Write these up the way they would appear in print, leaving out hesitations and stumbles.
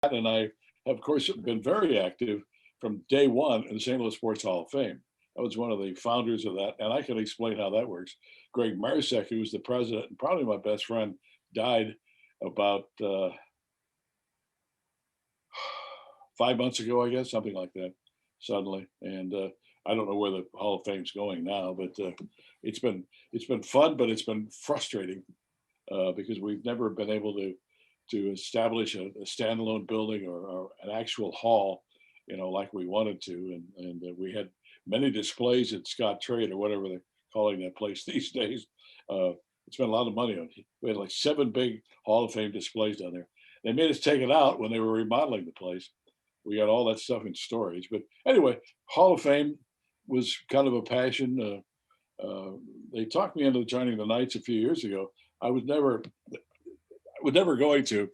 and I have, of course, been very active from day one in the St. Louis Sports Hall of Fame. I was one of the founders of that, and I can explain how that works. Greg Marsek, who was the president and probably my best friend, died about 5 months ago, I guess, something like that, suddenly. And I don't know where the Hall of Fame's going now, but it's been fun, but it's been frustrating because we've never been able to establish a standalone building or an actual hall, like we wanted to. And we had many displays at Scott Trade or whatever they're calling that place these days. Spent a lot of money on it. We had like 7 big Hall of Fame displays down there. They made us take it out when they were remodeling the place. We got all that stuff in storage. But anyway, Hall of Fame was kind of a passion. They talked me into joining the Knights a few years ago. I was never going to.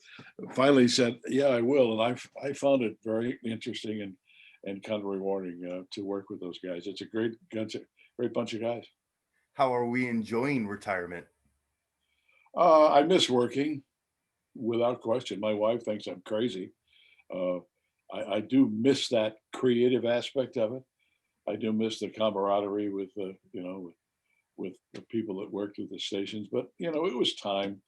Finally said, yeah, I will. And I found it very interesting and kind of rewarding to work with those guys. It's a great bunch of guys. How are we enjoying retirement? I miss working, without question. My wife thinks I'm crazy. Uh, I do miss that creative aspect of it. I do miss the camaraderie with with the people that worked at the stations. But it was time.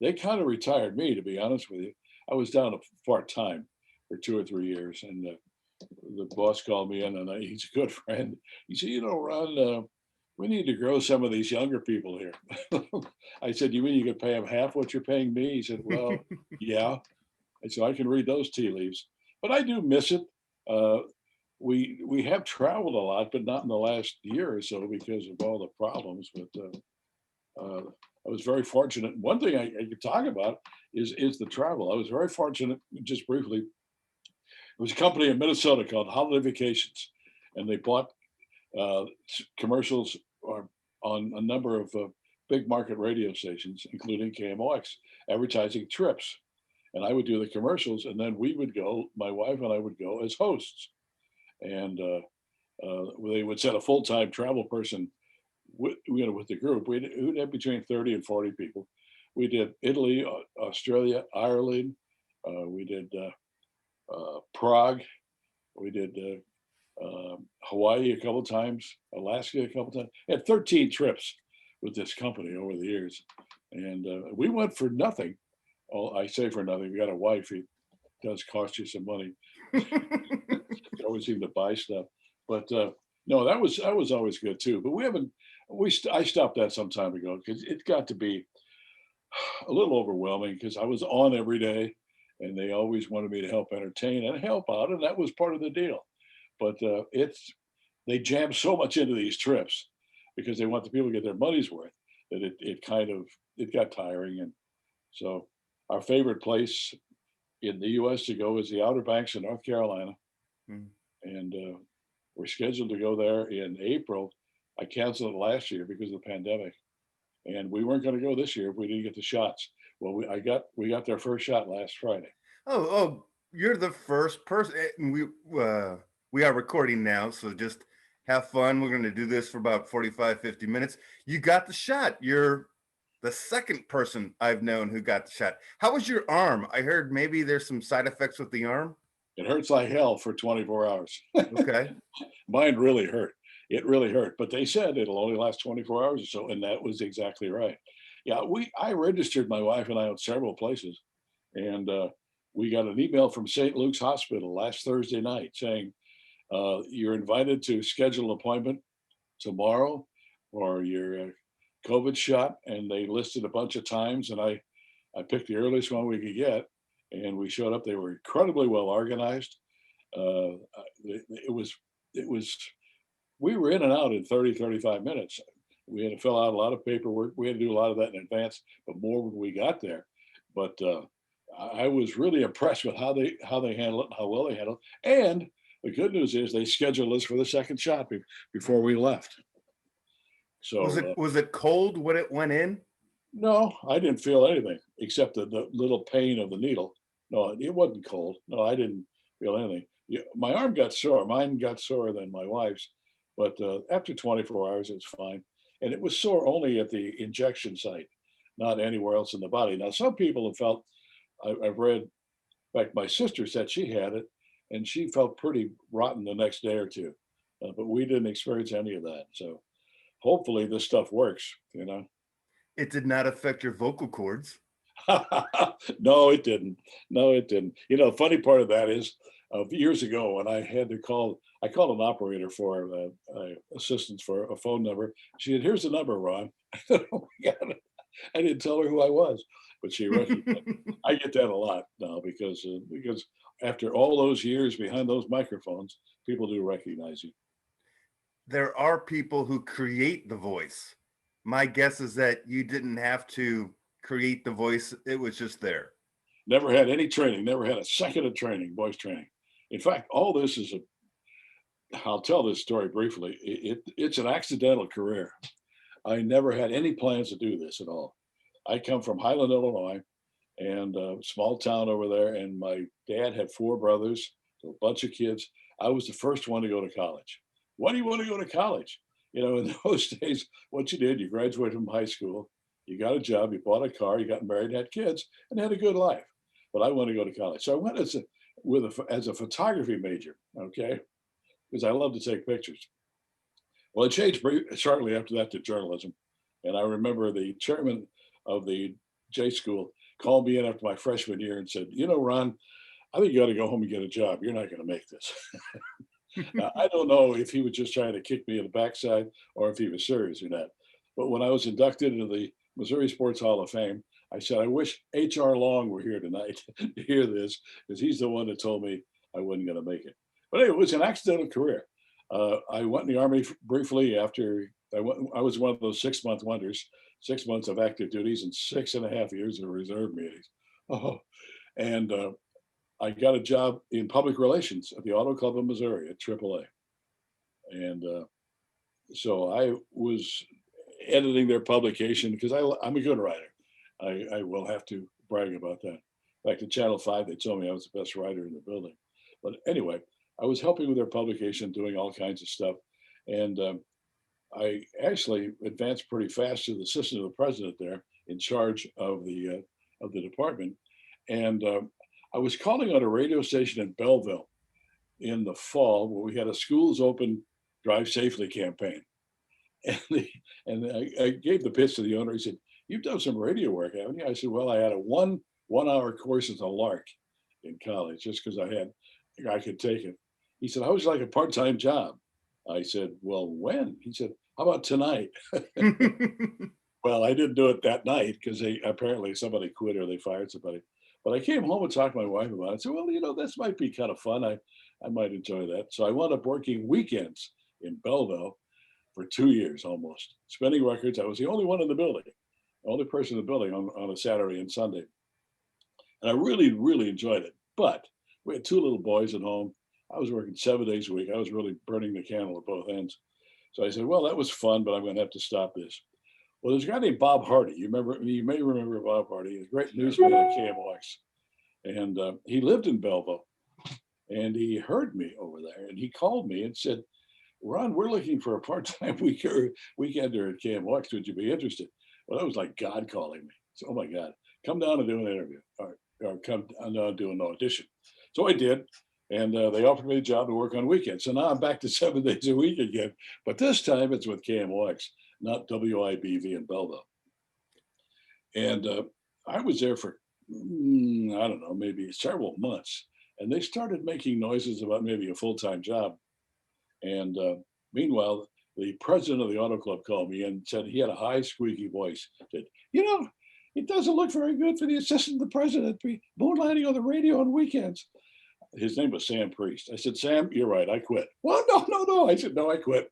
They kind of retired me, to be honest with you. I was down to part time for 2 or 3 years, and the boss called me in, and he's a good friend. He said, Ron, we need to grow some of these younger people here. I said, you mean you could pay them half what you're paying me? He said, well, yeah. I said, I can read those tea leaves, but I do miss it. Uh, we have traveled a lot, but not in the last year or so because of all the problems. But I was very fortunate. One thing I could talk about is the travel. I was very fortunate, just briefly. There was a company in Minnesota called Holiday Vacations, and they bought commercials on a number of big market radio stations, including KMOX, advertising trips. And I would do the commercials, and then we would go. My wife and I would go as hosts, and they would send a full-time travel person with the group. We'd have between 30 and 40 people. We did Italy, Australia, Ireland. We did Prague. We did Hawaii a couple of times, Alaska a couple of times. I had 13 trips with this company over the years, and we went for nothing. Oh, I say for nothing. We got a wife. It does cost you some money. You always seem to buy stuff, but no, that was always good too. But we haven't. I stopped that some time ago because it got to be a little overwhelming because I was on every day, and they always wanted me to help entertain and help out, and that was part of the deal. But they jam so much into these trips because they want the people to get their money's worth that it got tiring. And so our favorite place in the U.S. to go is the Outer Banks of North Carolina, Mm. and we're scheduled to go there in April. I canceled it last year because of the pandemic, and we weren't going to go this year if we didn't get the shots. Well, we got their first shot last Friday. Oh, you're the first person. And we are recording now, so just have fun. We're going to do this for about 45, 50 minutes. You got the shot. You're the second person I've known who got the shot. How was your arm? I heard maybe there's some side effects with the arm. It hurts like hell for 24 hours. Okay. Mine really hurt. It really hurt, but they said it'll only last 24 hours or so, and that was exactly right. Yeah, I registered my wife and I at several places, and we got an email from St. Luke's Hospital last Thursday night saying you're invited to schedule an appointment tomorrow for your COVID shot, and they listed a bunch of times, and I picked the earliest one we could get, and we showed up. They were incredibly well organized. It was we were in and out in 30, 35 minutes. We had to fill out a lot of paperwork. We had to do a lot of that in advance, but more when we got there. But I was really impressed with how they handled it and how well they handled it. And the good news is they scheduled us for the second shot before we left. Was So it cold when it went in? no, I didn't feel anything except the little pain of the needle. No, it wasn't cold. No, I didn't feel anything. Yeah, my arm got sore. Mine got sore than my wife's, but after 24 hours, it's fine. And it was sore only at the injection site, not anywhere else in the body. Now, some people have felt, I've read In fact, my sister said she had it, and she felt pretty rotten the next day or two. But we didn't experience any of that. So hopefully this stuff works, you know. It did not affect your vocal cords. No, it didn't. No, it didn't. You know, the funny part of that is years ago when I had to call, I called an operator for assistance for a phone number. She said, "Here's the number, Ron." I thought, "Oh my God." I didn't tell her who I was, but she recognized. I get that a lot now because after all those years behind those microphones, people do recognize you. There are people who create the voice. My guess is that you didn't have to create the voice, it was just there. Never had any training, never had a second of training, voice training. In fact, all this is a, I'll tell this story briefly. It's an accidental career. I never had any plans to do this at all. I come from Highland, Illinois, and a small town over there. And my dad had four brothers, so a bunch of kids. I was the first one to go to college. Why do you want to go to college? You know, in those days, what you did, you graduated from high school, you got a job, you bought a car, you got married, had kids, and had a good life. But I want to go to college, so I went as a photography major. Okay, because I love to take pictures. Well, it changed shortly after that to journalism. And I remember the chairman of the J School called me in after my freshman year and said, "You know, Ron, I think you got to go home and get a job. You're not going to make this." Now, I don't know if he was just trying to kick me in the backside or if he was serious or not. But when I was inducted into the Missouri Sports Hall of Fame, I said, "I wish H.R. Long were here tonight to hear this because he's the one that told me I wasn't going to make it." But anyway, it was an accidental career. I went in the Army briefly after I went. I was one of those 6-month wonders, 6 months of active duties and 6.5 years of reserve meetings. Oh, and I got a job in public relations at the Auto Club of Missouri at AAA. And so I was editing their publication because I'm a good writer. I will have to brag about that. In fact, at Channel 5, they told me I was the best writer in the building. But anyway, I was helping with their publication, doing all kinds of stuff. And I actually advanced pretty fast to the assistant of the president there in charge of the department. And I was calling on a radio station in Belleville in the fall where we had a schools open, drive safely campaign. And, I gave the pitch to the owner. He said, "You've done some radio work, haven't you?" I said, "Well, I had a one hour course as a lark in college just because I could take it." He said, "I was like a part-time job." I said, "Well, when?" He said, "How about tonight?" Well, I didn't do it that night because they apparently somebody quit or they fired somebody. But I came home and talked to my wife about it. I said, "Well, you know, this might be kind of fun. I might enjoy that." So I wound up working weekends in Belleville for 2 years almost, spinning records. I was the only one in the building, the only person in the building on a Saturday and Sunday. And I really, really enjoyed it. But we had two little boys at home. I was working 7 days a week. I was really burning the candle at both ends. So I said, "Well, that was fun, but I'm going to have to stop this." Well, there's a guy named Bob Hardy. You may remember Bob Hardy. He's a great newsman at KMOX. And he lived in Belleville. And he heard me over there. And he called me and said, "Ron, we're looking for a part-time weekender at KMOX. Would you be interested?" Well, that was like God calling me. So, oh my God, come down and do an interview or come down and do an audition. So I did. And they offered me a job to work on weekends. So now I'm back to 7 days a week again. But this time it's with KMOX, not WIBV in Belleville. And I was there for, I don't know, maybe several months. And they started making noises about maybe a full-time job. And meanwhile, the president of the auto club called me and said he had a high, squeaky voice. Said, "You know, it doesn't look very good for the assistant to the president to be moonlighting on the radio on weekends." His name was Sam Priest. I said, "Sam, you're right. I quit." "Well, no, no, no." I said, "No, I quit."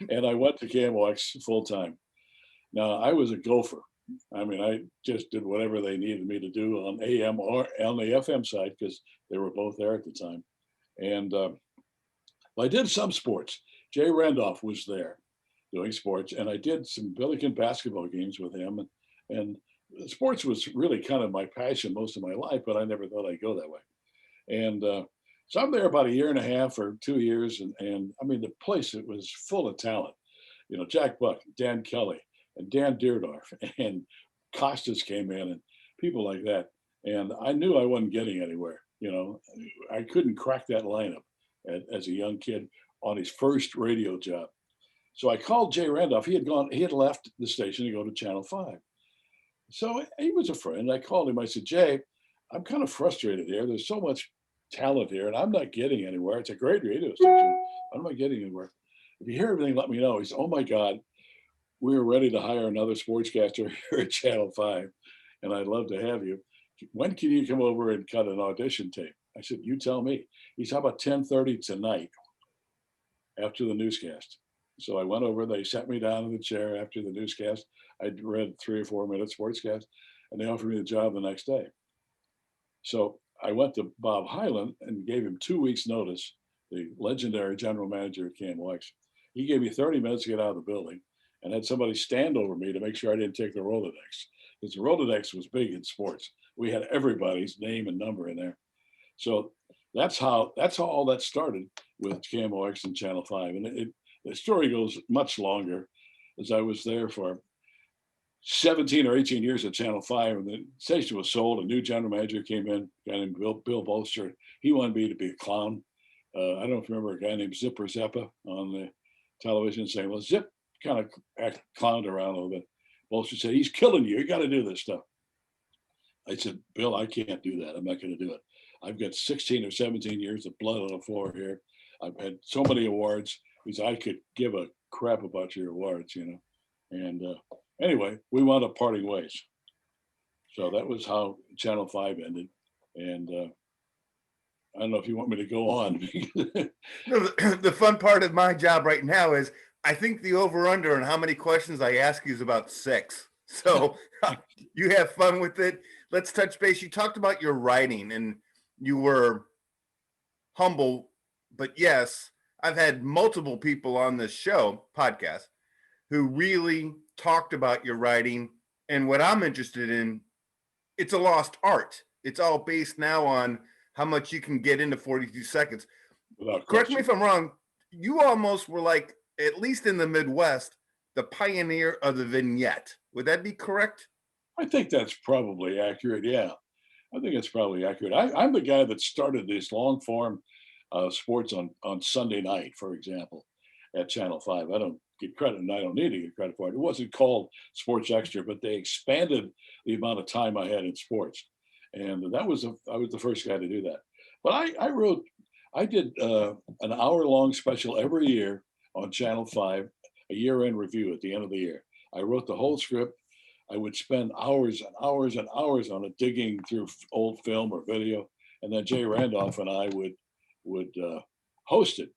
And I went to KMOX full time. Now, I was a gopher. I mean, I just did whatever they needed me to do on AM or on the FM side because they were both there at the time. And I did some sports. Jay Randolph was there doing sports, and I did some Billiken basketball games with him. And sports was really kind of my passion most of my life, but I never thought I'd go that way. And so I'm there about a year and a half or 2 years, and I mean the place, it was full of talent. You know, Jack Buck, Dan Kelly, and Dan Deerdorf, and Costas came in, and people like that. And I knew I wasn't getting anywhere. You know, I couldn't crack that lineup as a young kid on his first radio job. So I called Jay Randolph. He had left the station to go to Channel 5. So he was a friend. I called him. I said, Jay, I'm kind of frustrated here. There's so much talent here, and I'm not getting anywhere. It's a great radio station. I'm not getting anywhere. If you hear everything, let me know. He said, oh my God, we're ready to hire another sportscaster here at Channel 5, and I'd love to have you. When can you come over and cut an audition tape? I said, you tell me. He said, how about 10:30 tonight after the newscast? So I went over, they sat me down in the chair after the newscast. I'd read 3 or 4 minute sportscast, and they offered me the job the next day. So I went to Bob Hyland and gave him 2 weeks notice, the legendary general manager of KMOX. He gave me 30 minutes to get out of the building and had somebody stand over me to make sure I didn't take the Rolodex, because the Rolodex was big in sports. We had everybody's name and number in there. So that's how all that started with KMOX and Channel 5. And the story goes much longer, as I was there for 17 or 18 years at Channel 5, and the station was sold. A new general manager came in, a guy named Bill Bolster. He wanted me to be a clown. I don't know if you remember a guy named Zipper Zeppa on the television saying, well, Zip kind of clowned around a little bit. Bolster said, he's killing you. You got to do this stuff. I said, Bill, I can't do that. I'm not going to do it. I've got 16 or 17 years of blood on the floor here. I've had so many awards. He said, I could give a crap about your awards, you know. And anyway, we wound up parting ways. So that was how Channel 5 ended. And I don't know if you want me to go on. No, the fun part of my job right now is I think the over-under on how many questions I ask you is about 6. So you have fun with it. Let's touch base. You talked about your writing and you were humble, but yes, I've had multiple people on this show, podcast, who really talked about your writing. And what I'm interested in, it's a lost art. It's all based now on how much you can get into 42 seconds. Correct me if I'm wrong. You almost were like, at least in the Midwest, the pioneer of the vignette. Would that be correct? I think that's probably accurate. Yeah, I think it's probably accurate. I'm the guy that started this long form sports on Sunday night, for example, at Channel 5. I don't get credit, and I don't need to get credit for it. It wasn't called Sports Extra, but they expanded the amount of time I had in sports, and I was the first guy to do that. But I did an hour-long special every year on Channel 5, a year-end review at the end of the year. I wrote the whole script. I would spend hours and hours and hours on it, digging through old film or video, and then Jay Randolph and I would host it.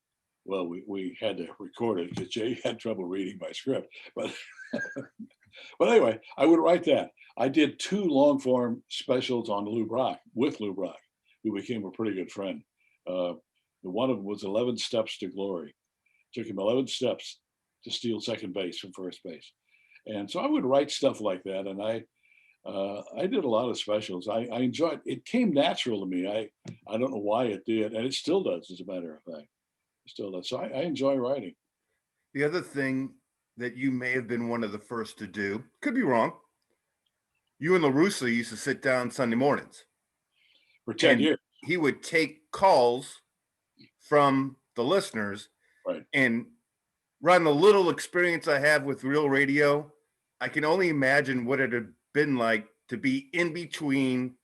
Well, we had to record it because Jay had trouble reading my script. But but anyway, I would write that. I did 2 long form specials on Lou Brock, with Lou Brock, who became a pretty good friend. The one of them was 11 Steps to Glory. Took him 11 steps to steal second base from first base. And so I would write stuff like that. And I did a lot of specials. I enjoyed it. It came natural to me. I don't know why it did. And it still does, as a matter of fact. It still does. So I enjoy writing. The other thing that you may have been one of the first to do, could be wrong. You and LaRussa used to sit down Sunday mornings. For 10 years. He would take calls from the listeners. Right. And Ron, the little experience I have with real radio, I can only imagine what it had been like to be in between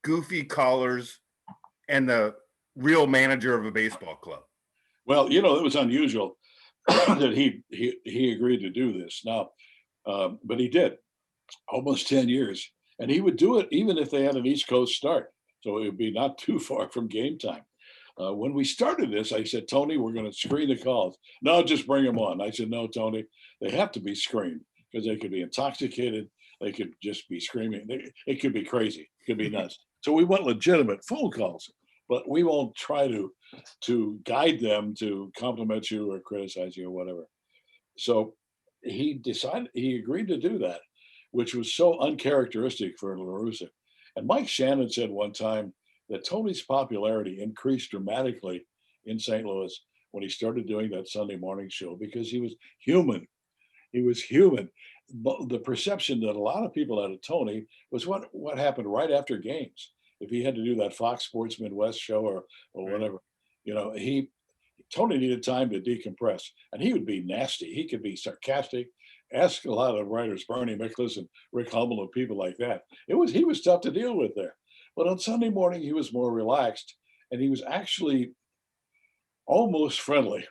goofy callers and the real manager of a baseball club. Well, you know, it was unusual that he agreed to do this now, but he did almost 10 years, and he would do it even if they had an East Coast start, so it would be not too far from game time. When we started this, I said, Tony, we're going to screen the calls. No, just bring them on. I said, no, Tony, they have to be screened because they could be intoxicated. They could just be screaming. It could be crazy. It could be nuts. So we want legitimate phone calls, but we won't try to guide them to compliment you or criticize you or whatever. So he agreed to do that, which was so uncharacteristic for LaRussa. And Mike Shannon said one time that Tony's popularity increased dramatically in St. Louis when he started doing that Sunday morning show because he was human. He was human. the perception that a lot of people had of Tony was what happened right after games. If he had to do that Fox Sports Midwest show or Right. whatever, he Tony needed time to decompress, and he would be nasty. He could be sarcastic. Ask a lot of writers, Bernie Miklasz and Rick Hummel and people like that. He was tough to deal with there. But on Sunday morning, he was more relaxed, and he was actually almost friendly.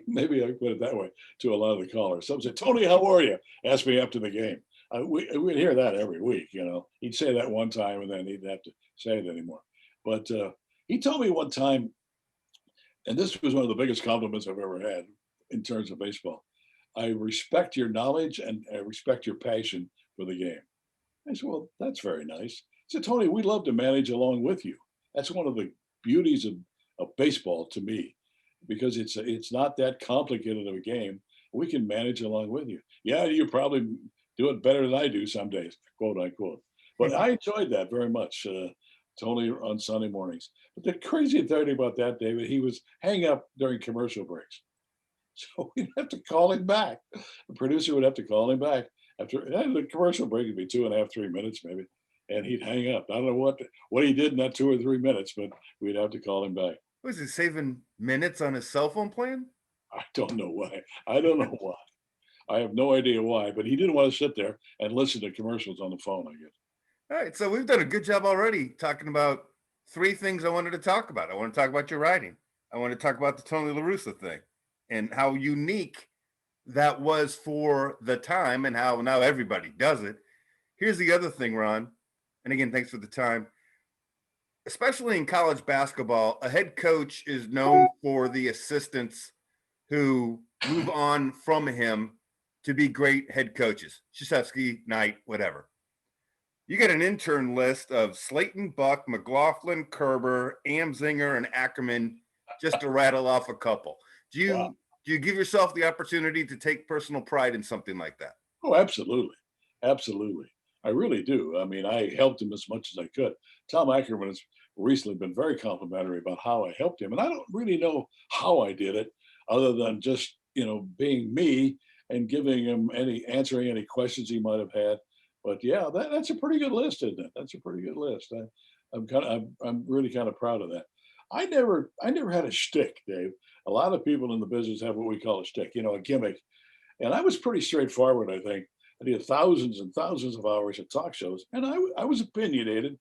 Maybe I put it that way to a lot of the callers. Some said, "Tony, how are you?" Ask me after the game. We'd hear that every week. He'd say that one time, and then he'd have to say it anymore. But he told me one time, and this was one of the biggest compliments I've ever had in terms of baseball. I respect your knowledge and I respect your passion for the game. I said, "Well, that's very nice." He said, "Tony, we'd love to manage along with you. That's one of the beauties of baseball to me, because it's not that complicated of a game. We can manage along with you. Yeah, you probably do it better than I do some days, quote unquote." But I enjoyed that very much, Tony on Sunday mornings. But the crazy thing about that, David, he was hang up during commercial breaks. So we'd have to call him back. The producer would have to call him back after the commercial break would be 2.5, 3 minutes maybe, and he'd hang up. I don't know what he did in that 2 or 3 minutes, but we'd have to call him back. Was he saving minutes on his cell phone plan? I don't know why. I don't know why. I have no idea why, but he didn't want to sit there and listen to commercials on the phone, I guess. All right, so we've done a good job already talking about three things I wanted to talk about. I want to talk about your writing. I want to talk about the Tony La Russa thing and how unique that was for the time and how now everybody does it. Here's the other thing, Ron. And again, thanks for the time. Especially in college basketball, a head coach is known for the assistants who move on from him to be great head coaches. Krzyzewski, Knight, whatever. You get an intern list of Slayton, Buck, McLaughlin, Kerber, Amzinger, and Ackerman, just to rattle off a couple. Do you Wow. do you give yourself the opportunity to take personal pride in something like that? Oh, absolutely. Absolutely. I really do. I mean, I helped him as much as I could. Tom Ackerman has recently been very complimentary about how I helped him. And I don't really know how I did it other than just, being me and giving him answering any questions he might have had. But yeah, that's a pretty good list, isn't it? That's a pretty good list. I'm really kind of proud of that. I never had a shtick, Dave. A lot of people in the business have what we call a shtick, a gimmick. And I was pretty straightforward, I think. I did thousands and thousands of hours of talk shows, and I was opinionated,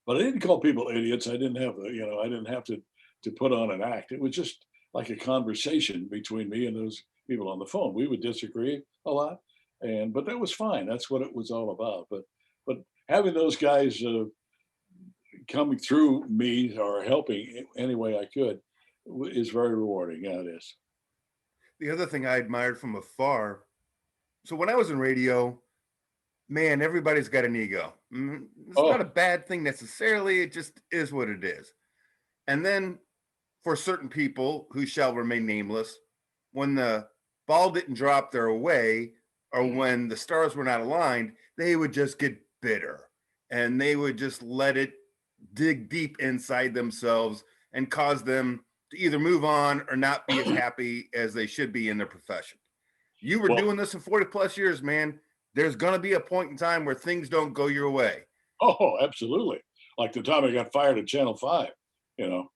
but I didn't call people idiots. I didn't have to put on an act. It was just like a conversation between me and those people on the phone. We would disagree a lot, but that was fine. That's what it was all about. But having those guys coming through me or helping any way I could is very rewarding. Yeah, it is. The other thing I admired from afar. So when I was in radio, man, everybody's got an ego. It's not Oh, a bad thing necessarily. It just is what it is. And then for certain people who shall remain nameless, when the ball didn't drop their way or when the stars were not aligned, they would just get bitter and they would just let it dig deep inside themselves and cause them to either move on or not be as happy as they should be in their profession. You were well, doing this for 40 plus years, man. There's going to be a point in time where things don't go your way. oh, absolutely. Like the time I got fired at Channel 5, you know,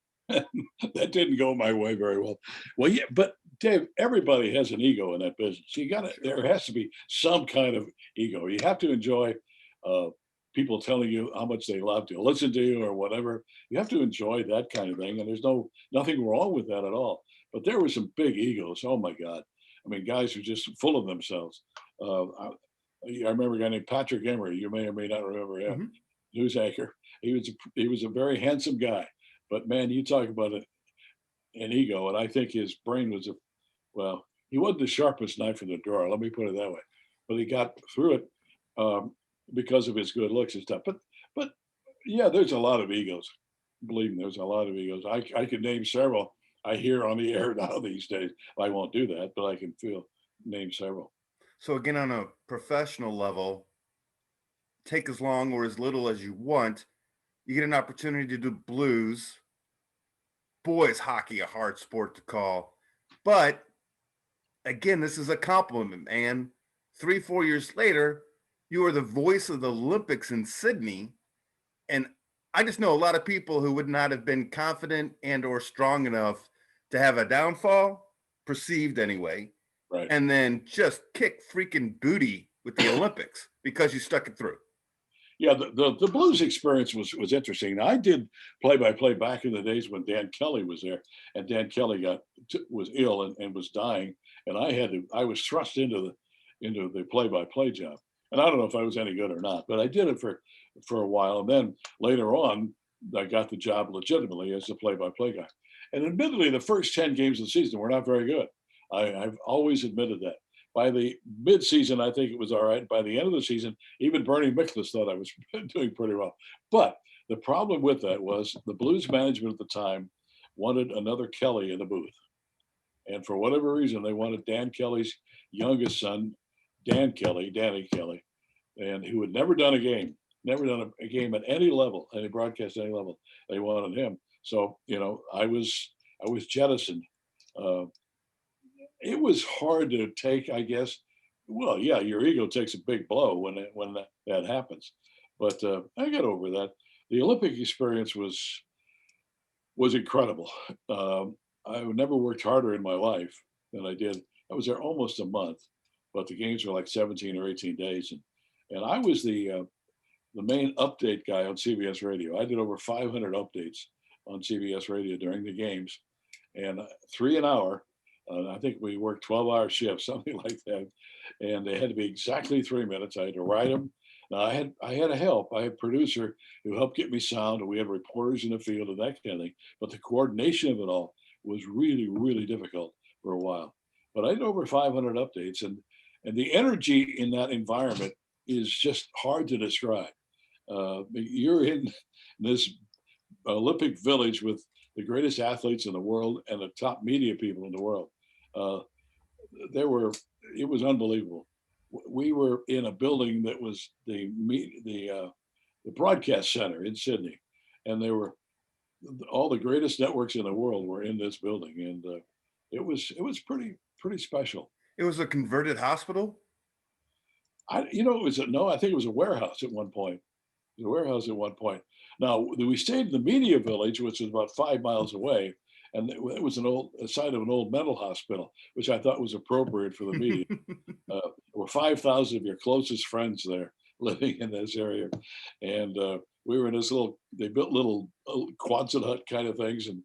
that didn't go my way very well. Well, yeah, but Dave, everybody has an ego in that business. There has to be some kind of ego. You have to enjoy uh, people telling you how much they love to listen to you or whatever. You have to enjoy that kind of thing. And there's nothing wrong with that at all. But there were some big egos. Oh my God. I mean, guys who are just full of themselves. I remember a guy named Patrick Emery. You may or may not remember him. Mhm. News anchor. He was a very handsome guy, but man, you talk about an ego, and I think his brain was he wasn't the sharpest knife in the drawer. Let me put it that way, but he got through it um, because of his good looks and stuff. But yeah, there's a lot of egos. Believe me, there's a lot of egos. I could name several. I hear on the air now these days. I won't do that, but I can name several. So, again, on a professional level, take as long or as little as you want. You get an opportunity to do blues. Boy, is hockey a hard sport to call. But again, this is a compliment, man. 4 years later, you were the voice of the Olympics in Sydney. And I just know a lot of people who would not have been confident and or strong enough to have a downfall, perceived anyway, Right. and then just kick freaking booty with the Olympics because you stuck it through. Yeah, the Blues experience was interesting. Now, I did play-by-play back in the days when Dan Kelly was there, and Dan Kelly was ill and was dying, and I was thrust into the play-by-play job. And I don't know if I was any good or not, but I did it for a while, and then later on, I got the job legitimately as the play-by-play guy. And admittedly, the first 10 games of the season were not very good. I've always admitted that. By the mid-season, I think it was all right. By the end of the season, even Bernie Miklasz thought I was doing pretty well. But the problem with that was the Blues management at the time wanted another Kelly in the booth. And for whatever reason, they wanted Dan Kelly's youngest son, Danny Kelly, and who had never done a game, never done a game at any level, any broadcast, any level. They wanted him. So, I was jettisoned. It was hard to take, I guess. Well, yeah, your ego takes a big blow when that happens, but I got over that. The Olympic experience was incredible. I never worked harder in my life than I did. I was there almost a month, but the games were like 17 or 18 days, and I was the main update guy on CBS Radio. I did over 500 updates on CBS Radio during the games, and 3 an hour. I think we worked 12-hour shifts, something like that, and they had to be exactly 3 minutes. I had to write them. Now I had a help. I had a producer who helped get me sound, and we had reporters in the field and that kind of thing. But the coordination of it all was really, really difficult for a while. But I had over 500 updates, and the energy in that environment is just hard to describe. You're in this Olympic village with the greatest athletes in the world and the top media people in the world. Uh, it was unbelievable. We were in a building that was the broadcast center in Sydney, and there were all the greatest networks in the world were in this building, and it was pretty special. It was a converted hospital. It was no, I think it was a warehouse at one point. It was a warehouse at one point. Now we stayed in the media village, which was about 5 miles away, and it was a site of an old mental hospital, which I thought was appropriate for the media. There were 5,000 of your closest friends there living in this area, and we were in this they built little Quonset hut kind of things, and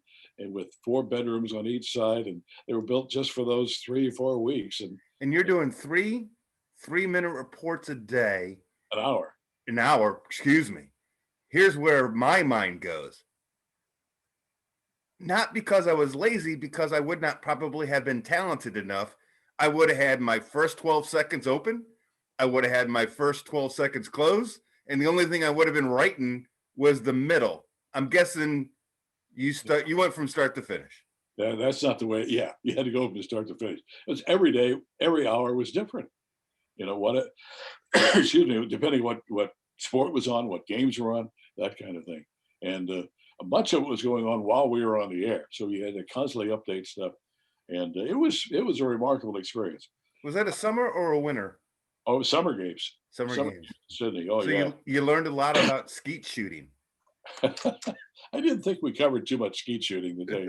with 4 bedrooms on each side, and they were built just for those 3 or 4 weeks. And you're doing 3-minute reports a day. An hour, excuse me. Here's where my mind goes. Not because I was lazy, because I would not probably have been talented enough. I would have had my first 12 seconds open. I would have had my first 12 seconds close. And the only thing I would have been writing was the middle. I'm guessing you went from start to finish. Yeah, that's not the way. Yeah, you had to go from start to finish. It's every day, every hour was different. Excuse me, depending what sport was on, what games were on, that kind of thing. And much of it was going on while we were on the air, so you had to constantly update stuff, and it was a remarkable experience. Was that a summer or a winter? Oh, summer games. Summer games. Sydney. Oh, so yeah. You learned a lot about skeet shooting. I didn't think we covered too much skeet shooting today.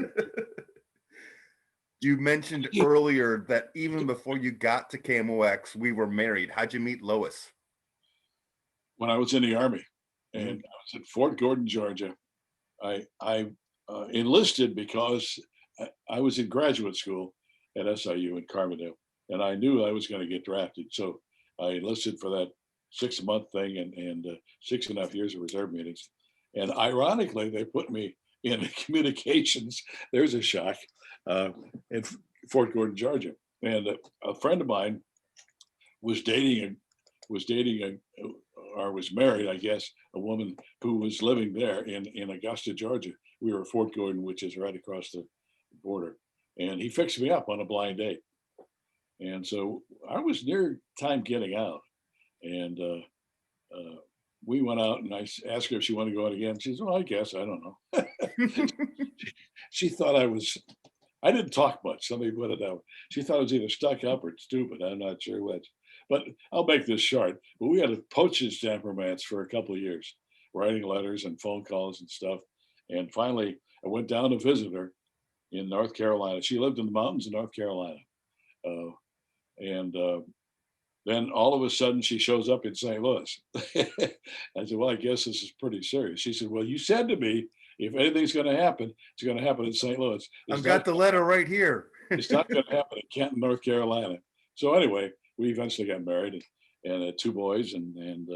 You mentioned earlier that even before you got to KMOX, we were married. How'd you meet Lois? When I was in the Army, and I was at Fort Gordon, Georgia. I enlisted because I was in graduate school at SIU in Carbondale, and I knew I was going to get drafted. So I enlisted for that 6-month thing and 6.5 years of reserve meetings. And ironically, they put me in communications. There's a shock in Fort Gordon, Georgia. And a friend of mine was married, I guess, a woman who was living there in Augusta, Georgia. We were at Fort Gordon, which is right across the border. And he fixed me up on a blind date. And so I was near time getting out. And we went out, and I asked her if she wanted to go out again. She said, well, I guess, I don't know. She thought I didn't talk much. Somebody put it that way. She thought I was either stuck up or stupid. I'm not sure which. But I'll make this short. But we had a postage stamp romance for a couple of years, writing letters and phone calls and stuff. And finally, I went down to visit her in North Carolina. She lived in the mountains of North Carolina. Uh, and then all of a sudden she shows up in St. Louis. I said, well, I guess this is pretty serious. She said, well, you said to me, if anything's going to happen, it's going to happen in St. Louis. I've got the letter right here. It's not going to happen in Canton, North Carolina. So anyway, we eventually got married and had two boys. And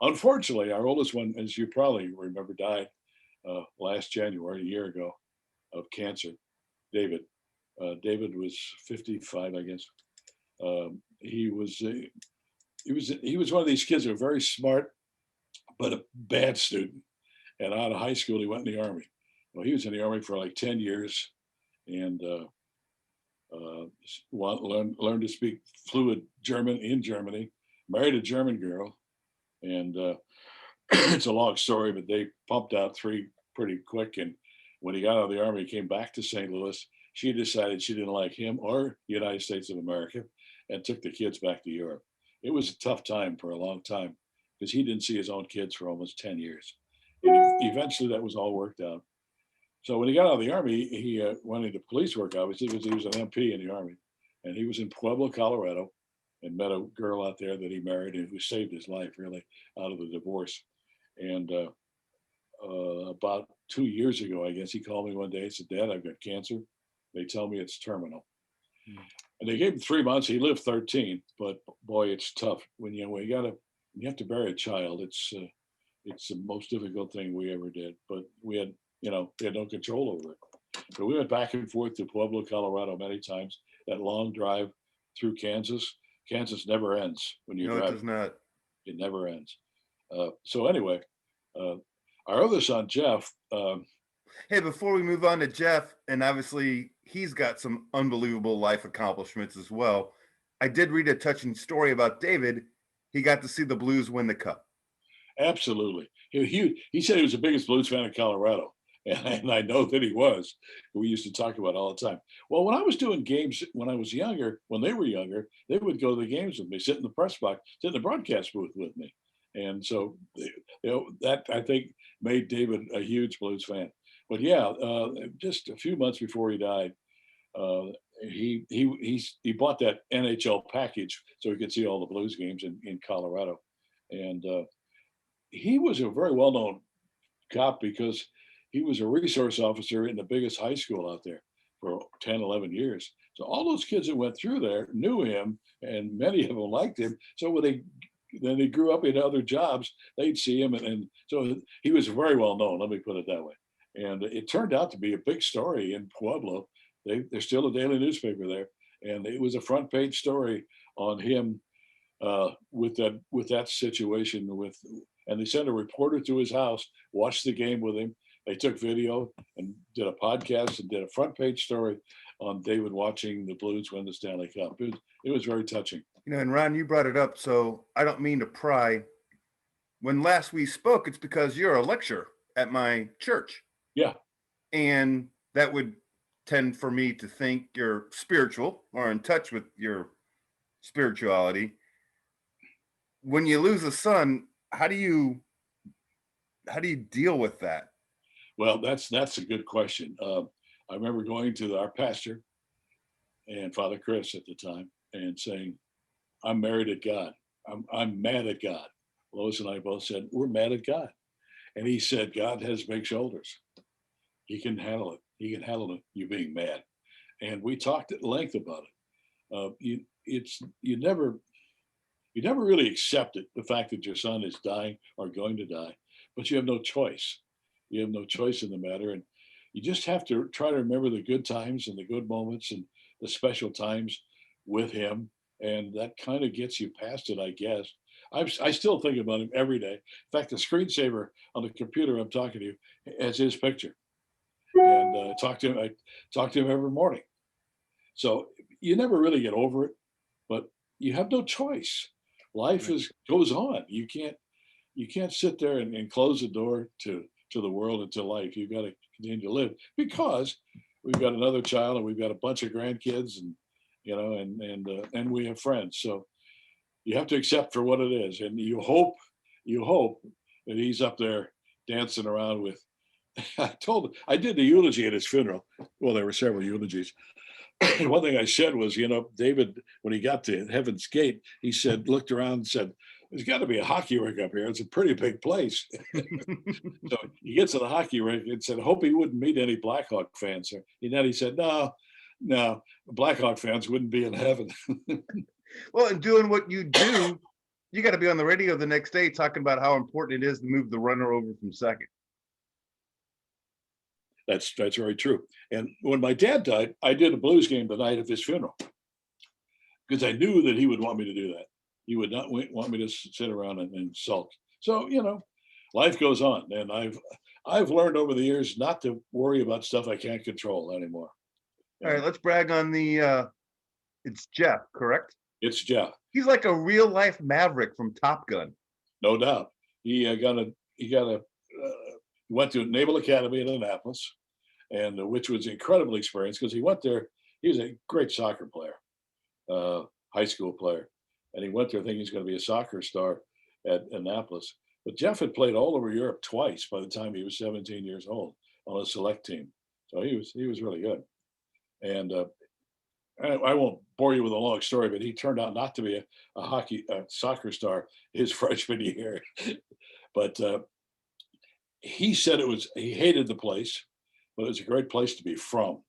unfortunately, our oldest one, as you probably remember, died last January, a year ago, of cancer. David. David was 55, I guess. He was one of these kids who were very smart, but a bad student. And out of high school, he went in the Army. Well, he was in the Army for like 10 years, and learned to speak fluent German in Germany. Married a German girl, and it's a long story, but they pumped out three pretty quick. And when he got out of the Army, he came back to St. Louis. She decided she didn't like him or the United States of America, and took the kids back to Europe. It was a tough time for a long time because he didn't see his own kids for almost 10 years. And eventually that was all worked out. So when he got out of the Army, he went into police work, obviously, because he was an MP in the Army. And he was in Pueblo, Colorado, and met a girl out there that he married and who saved his life, really, out of the divorce. And about 2 years ago, I guess, he called me one day and said, Dad, I've got cancer. They tell me it's terminal. And they gave him 3 months. He lived 13, but boy, it's tough when you have to bury a child. It's the most difficult thing we ever did. But we had no control over it. But we went back and forth to Pueblo, Colorado many times. That long drive through Kansas. Kansas never ends when you drive. No, it does not. It never ends. So anyway, our other son, Jeff. Hey, before we move on to Jeff, and obviously he's got some unbelievable life accomplishments as well. I did read a touching story about David. He got to see the Blues win the cup. Absolutely. He said he was the biggest Blues fan in Colorado. And I know that he was. We used to talk about it all the time. Well, when I was doing games when I was younger, when they were younger, they would go to the games with me, sit in the press box, sit in the broadcast booth with me. And so, that I think made David a huge Blues fan. But yeah, just a few months before he died, he bought that NHL package so he could see all the Blues games in Colorado. And he was a very well-known cop because he was a resource officer in the biggest high school out there for 10, 11 years. So all those kids that went through there knew him, and many of them liked him. So when they grew up in other jobs, they'd see him. And so he was very well known, let me put it that way. And it turned out to be a big story in Pueblo. There's still a daily newspaper there. And it was a front page story on him with that situation. And they sent a reporter to his house, watched the game with him. They took video and did a podcast and did a front page story on David watching the Blues win the Stanley Cup. It was very touching. And Ron, you brought it up, so I don't mean to pry. When last we spoke, it's because you're a lecturer at my church. Yeah. And that would tend for me to think you're spiritual or in touch with your spirituality. When you lose a son, how do you deal with that? Well, that's a good question. I remember going to our pastor and Father Chris at the time and saying, I'm married at God. I'm mad at God. Lois and I both said, we're mad at God. And he said, God has big shoulders. He can handle it. He can handle you being mad. And we talked at length about it. You never really accept it, the fact that your son is dying or going to die, but you have no choice. You have no choice in the matter. And you just have to try to remember the good times and the good moments and the special times with him. And that kind of gets you past it, I guess. I still think about him every day. In fact, the screensaver on the computer I'm talking to you has his picture. And I talk to him every morning. So you never really get over it, but you have no choice. Life goes on. You can't sit there and close the door to the world and to life. You've got to continue to live because we've got another child and we've got a bunch of grandkids and we have friends. So you have to accept for what it is, and you hope that he's up there dancing around with. I did the eulogy at his funeral. Well, there were several eulogies. And one thing I said was, David, when he got to Heaven's Gate, he said, looked around and said, there's got to be a hockey rink up here. It's a pretty big place. So he gets to the hockey rink and said, hope he wouldn't meet any Blackhawk fans. And then he said, no, Blackhawk fans wouldn't be in heaven. Well, and doing what you do, you got to be on the radio the next day talking about how important it is to move the runner over from second. That's very true. And when my dad died, I did a blues game the night of his funeral because I knew that he would want me to do that. He would not want me to sit around and sulk. So, life goes on. And I've learned over the years not to worry about stuff I can't control anymore. All right, let's brag on it's Jeff, correct? It's Jeff. He's like a real life Maverick from Top Gun. No doubt. He went to Naval Academy in Annapolis, and which was incredibly experienced because he went there. He was a great soccer player, high school player, and he went there thinking he's going to be a soccer star at Annapolis. But Jeff had played all over Europe twice by the time he was 17 years old on a select team. So he was really good. And I won't bore you with a long story, but he turned out not to be a soccer star his freshman year. But he said he hated the place, but it was a great place to be from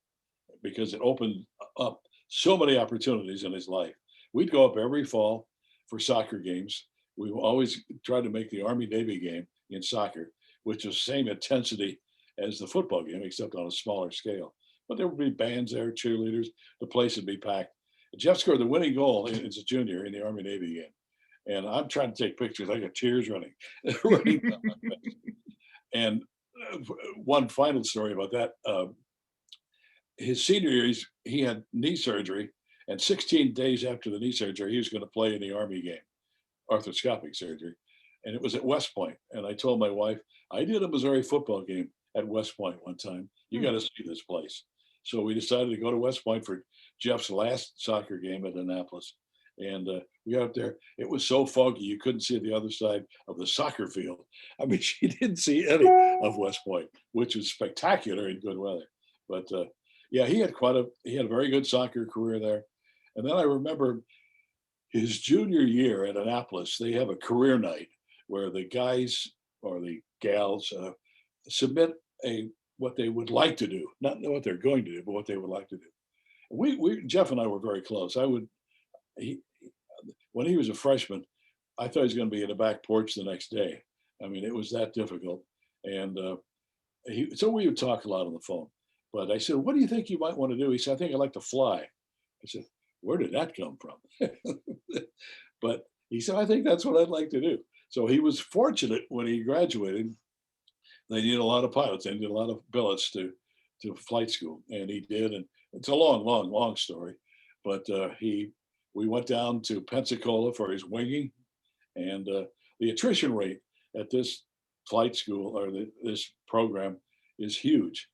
because it opened up so many opportunities in his life. We'd go up every fall for soccer games. We always tried to make the Army-Navy game in soccer, which was the same intensity as the football game, except on a smaller scale. But there would be bands there, cheerleaders. The place would be packed. Jeff scored the winning goal as a junior in the Army-Navy game. And I'm trying to take pictures. I got tears running down my face. And one final story about that. His senior year, he had knee surgery. And 16 days after the knee surgery, he was going to play in the Army game, arthroscopic surgery. And it was at West Point. And I told my wife, I did a Missouri football game at West Point one time. You got to see this place. So we decided to go to West Point for Jeff's last soccer game at Annapolis. And we got up there. It was so foggy, you couldn't see the other side of the soccer field. I mean, she didn't see any of West Point, which was spectacular in good weather. But yeah, he had a very good soccer career there. And then I remember his junior year at Annapolis, they have a career night where the guys or the gals submit what they would like to do, not what they're going to do, but what they would like to do. Jeff and I were very close. When he was a freshman, I thought he was going to be in the back porch the next day. I mean, it was that difficult. And so we would talk a lot on the phone. But I said, what do you think you might want to do? He said, I think I'd like to fly. I said, where did that come from? But he said, I think that's what I'd like to do. So he was fortunate when he graduated. They needed a lot of pilots. They needed a lot of billets to flight school. And he did. And it's a long story. But we went down to Pensacola for his winging. And the attrition rate at this flight school or this program is huge.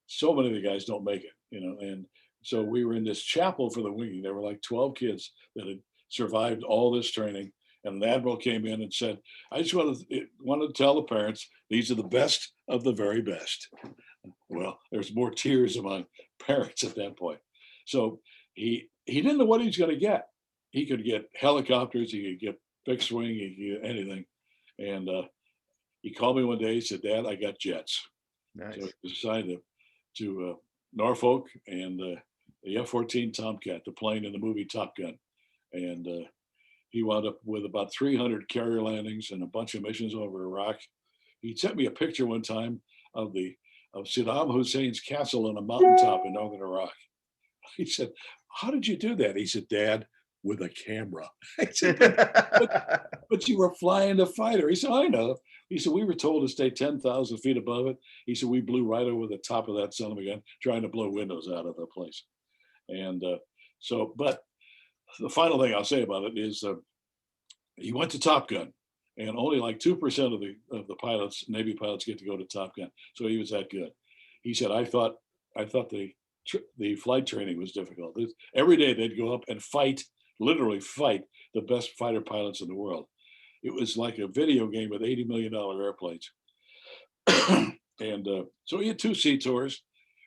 So many of the guys don't make it, and so we were in this chapel for the winging. There were like 12 kids that had survived all this training. And an admiral came in and said, I just wanted to tell the parents, these are the best of the very best. Well, there's more tears among parents at that point. So he didn't know what he was going to get. He could get helicopters, he could get fixed wing, he could get anything. And he called me one day, he said, Dad, I got jets. Nice. So he decided to Norfolk and the F-14 Tomcat, the plane in the movie Top Gun. And he wound up with about 300 carrier landings and a bunch of missions over Iraq. He sent me a picture one time of Saddam Hussein's castle on a mountaintop in northern Iraq. He said, how did you do that? He said, Dad, with a camera. I said, but you were flying the fighter. He said, I know. He said, we were told to stay 10,000 feet above it. He said, we blew right over the top of that son of a gun, trying to blow windows out of the place. And but the final thing I'll say about it is he went to Top Gun, and only like 2% of the pilots, Navy pilots, get to go to Top Gun. So he was that good. He said, I thought the flight training was difficult. Every day they'd go up and fight literally fight the best fighter pilots in the world. It was like a video game with $80 million airplanes. And so he had 2 sea tours.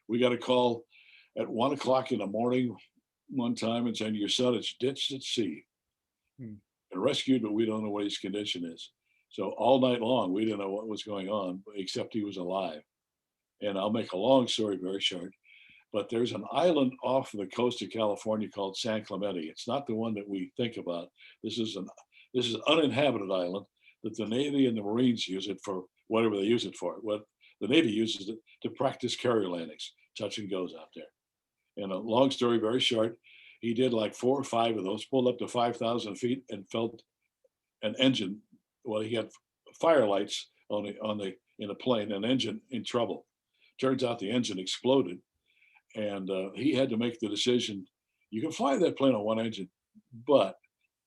We got a call at 1 o'clock in the morning one time and saying, your son is ditched at sea Hmm. and rescued, but we don't know what his condition is. So all night long, we didn't know what was going on, except he was alive. And I'll make a long story very short, but there's an island off the coast of California called San Clemente. It's not the one that we think about. This is an uninhabited island that the Navy and the Marines use it for whatever they use it for. What the Navy uses it to practice carrier landings, touch and goes out there. And a long story very short, he did like 4 or 5 of those, pulled up to 5,000 feet and felt an engine. Well, he had fire lights in a plane, an engine in trouble. Turns out the engine exploded, and he had to make the decision. You can fly that plane on one engine, but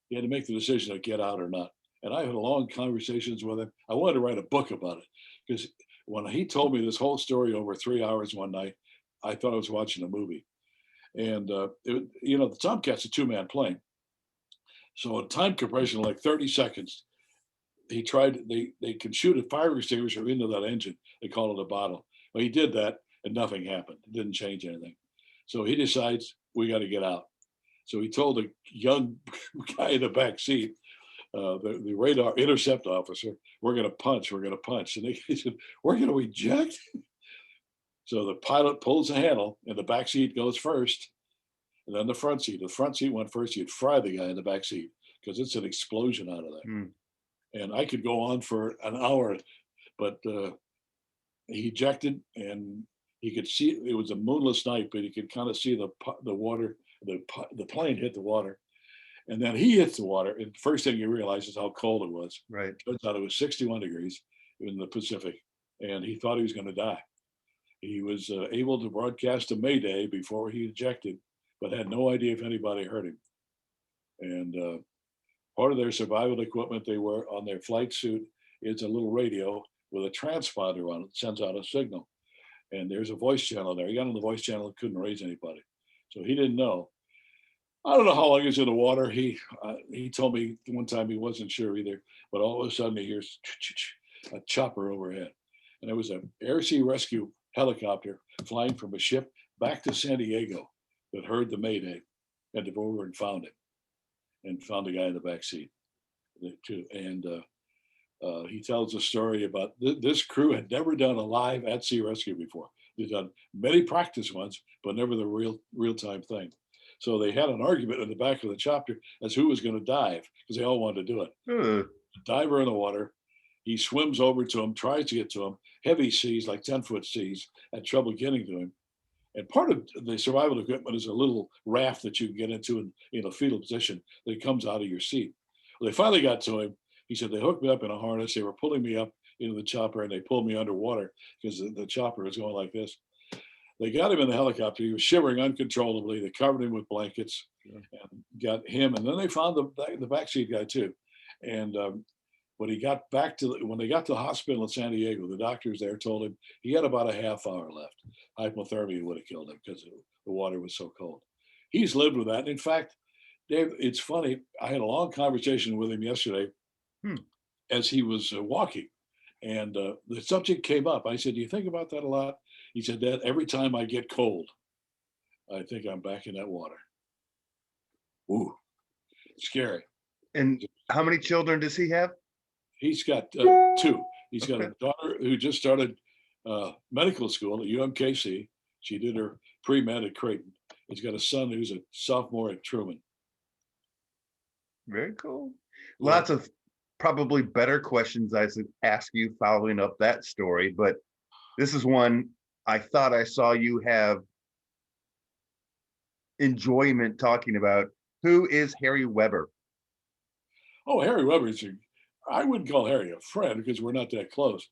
he had to make the decision to get out or not. And I had long conversations with him. I wanted to write a book about it because when he told me this whole story over 3 hours one night, I thought I was watching a movie. And the Tomcat's a 2-man plane, so a time compression like 30 seconds. They can shoot a fire extinguisher into that engine. They call it a bottle. Well, he did that and nothing happened. It didn't change anything. So he decides we got to get out. So he told a young guy in the back seat, the radar intercept officer, we're going to punch. And he said, we're going to eject. So the pilot pulls the handle and the back seat goes first. And then the front seat. The front seat went first. You'd fry the guy in the back seat because it's an explosion out of there. Hmm. And I could go on for an hour, but he ejected and he could see, it was a moonless night, but he could kind of see the water, the plane hit the water. And then he hits the water. And the first thing you realize is how cold it was. Right. Turns out it was 61 degrees in the Pacific. And he thought he was going to die. He was able to broadcast a Mayday before he ejected, but had no idea if anybody heard him. And part of their survival equipment they wear on their flight suit is a little radio with a transponder on it, sends out a signal. And there's a voice channel there. He got on the voice channel and couldn't raise anybody. So he didn't know. I don't know how long he was in the water. He told me one time he wasn't sure either, but all of a sudden he hears a chopper overhead. And it was an air sea rescue helicopter flying from a ship back to San Diego that heard the Mayday and drove over and found him and found the guy in the back seat too. And he tells a story about this crew had never done a live at sea rescue before. They've done many practice ones, but never the real time thing. So they had an argument in the back of the chopper as who was going to dive because they all wanted to do it. Diver in the water. He swims over to him, tries to get to him. Heavy seas, like 10-foot seas, had trouble getting to him. And part of the survival equipment is a little raft that you can get into in a fetal position that comes out of your seat. Well, they finally got to him. He said, they hooked me up in a harness. They were pulling me up into the chopper and they pulled me underwater because the chopper was going like this. They got him in the helicopter. He was shivering uncontrollably. They covered him with blankets and got him. And then they found the backseat guy too. And when they got to the hospital in San Diego, the doctors there told him he had about a half hour left. Hypothermia would have killed him because the water was so cold. He's lived with that. And in fact, Dave, it's funny. I had a long conversation with him yesterday as he was walking. And the subject came up. I said, do you think about that a lot? He said, Dad, every time I get cold, I think I'm back in that water. Ooh, scary. And how many children does he have? He's got 2. He's got Okay. a daughter who just started medical school at UMKC. She did her pre-med at Creighton. He's got a son who's a sophomore at Truman. Very cool. Yeah. Lots of probably better questions I should ask you following up that story, but this is one I thought I saw you have enjoyment talking about. Who is Harry Weber? Oh, Harry Weber I wouldn't call Harry a friend because we're not that close,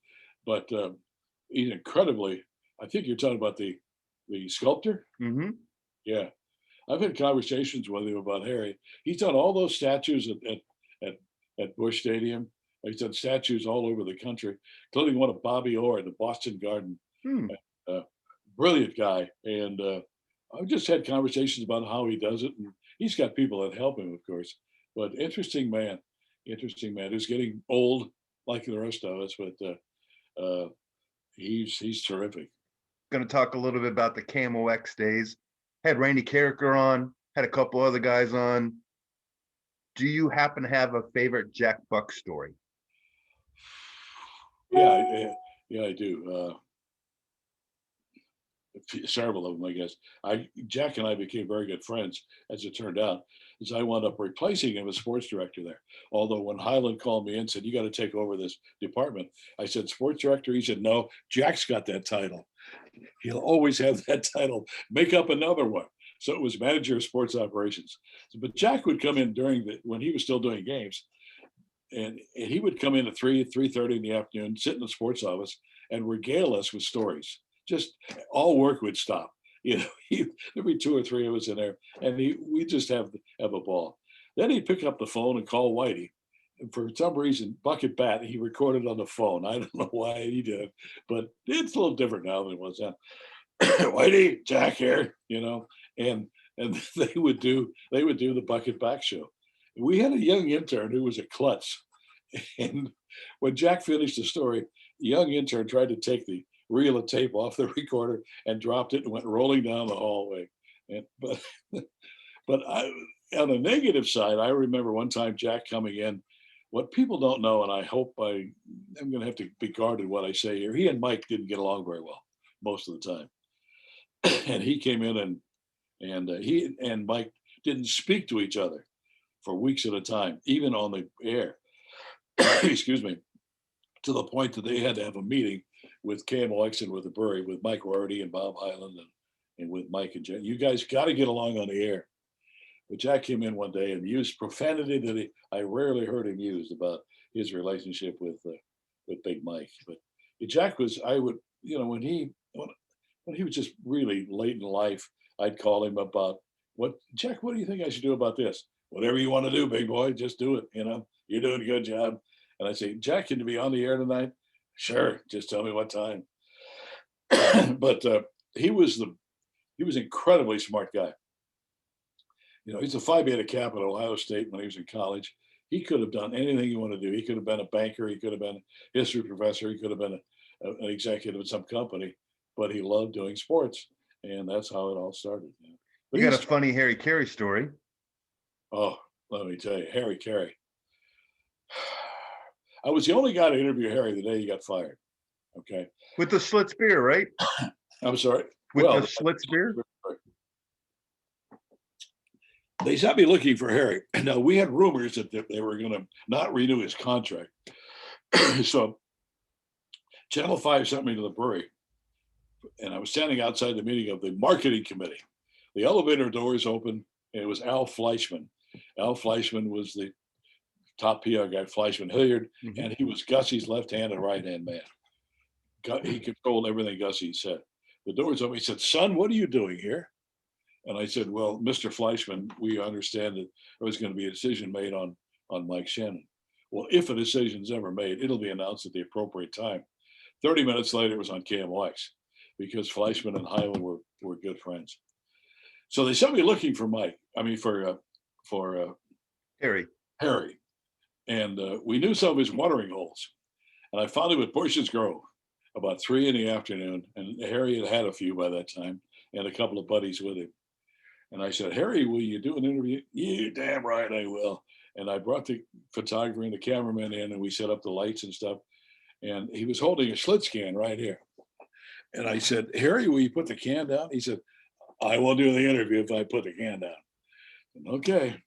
but he's incredibly, I think you're talking about the sculptor? Mm-hmm. Yeah. I've had conversations with him about Harry. He's done all those statues at Busch Stadium. He's done statues all over the country, including one of Bobby Orr at the Boston Garden. Brilliant guy. And I've just had conversations about how he does it. And he's got people that help him, of course, but interesting man who's getting old like the rest of us, but he's terrific. Going to talk a little bit about the KMOX days. Had Randy Carricker on, had a couple other guys on. Do you happen to have a favorite Jack Buck story? Yeah, I do. Several of them, I guess. Jack and I became very good friends, as it turned out, as I wound up replacing him as sports director there. Although when Highland called me in and said, "You got to take over this department," I said, "Sports director?" He said, "No, Jack's got that title. He'll always have that title. Make up another one." So it was manager of sports operations. But Jack would come in when he was still doing games, and he would come in at 3:30 in the afternoon, sit in the sports office, and regale us with stories. Just all work would stop. There'd be 2 or 3 of us in there, and we just have a ball. Then he'd pick up the phone and call Whitey. And for some reason, Bucket Bat, he recorded on the phone. I don't know why he did, but it's a little different now than it was then. Whitey, Jack here, and they would do the Bucket Back show. We had a young intern who was a klutz, and when Jack finished the story, the young intern tried to take the reel of tape off the recorder and dropped it and went rolling down the hallway. But on the negative side, I remember one time Jack coming in. What people don't know, and I hope I'm going to have to be guarded what I say here. He and Mike didn't get along very well most of the time, and he came in and he and Mike didn't speak to each other for weeks at a time, even on the air. Excuse me, to the point that they had to have a meeting with KMOX and with the Brewery, with Mike Rorty and Bob Hyland and with Mike and Jack. You guys got to get along on the air. But Jack came in one day and used profanity that I rarely heard him use about his relationship with Big Mike. But Jack was, when he was just really late in life, I'd call him about Jack, what do you think I should do about this? Whatever you want to do, big boy, just do it. You're doing a good job. And I say, Jack, can you be on the air tonight? Sure, just tell me what time. But he was incredibly smart guy. He's a Phi Beta Kappa at Ohio State when he was in college. He could have done anything you want to do. He could have been a banker. He could have been a history professor. He could have been an executive at some company, but he loved doing sports. And that's how it all started. You got a funny Harry Carey story. Oh, let me tell you, Harry Carey. I was the only guy to interview Harry the day he got fired. Okay. With the Schlitz beer, right? I'm sorry. With the Schlitz beer? They sent me looking for Harry. Now, we had rumors that they were going to not renew his contract. So Channel 5 sent me to the brewery, and I was standing outside the meeting of the marketing committee. The elevator doors open, and it was Al Fleischman. Al Fleischman was the top PR guy, Fleischman Hilliard, and he was Gussie's left-hand and right-hand man. He controlled everything Gussie said. The doors open. He said, "Son, what are you doing here?" And I said, "Well, Mr. Fleischman, we understand that there was going to be a decision made on Mike Shannon. Well, if a decision's ever made, it'll be announced at the appropriate time." 30 minutes later, it was on KMOX because Fleischman and Hyland were good friends. So they sent me looking for Harry. And we knew some of his watering holes. And I found him at Bush's Grove about 3 p.m. And Harry had had a few by that time and a couple of buddies with him. And I said, "Harry, will you do an interview?" "You damn right I will." And I brought the photographer and the cameraman in, and we set up the lights and stuff. And he was holding a Schlitz can right here. And I said, "Harry, will you put the can down?" He said, "I will do the interview if I put the can down." And, okay.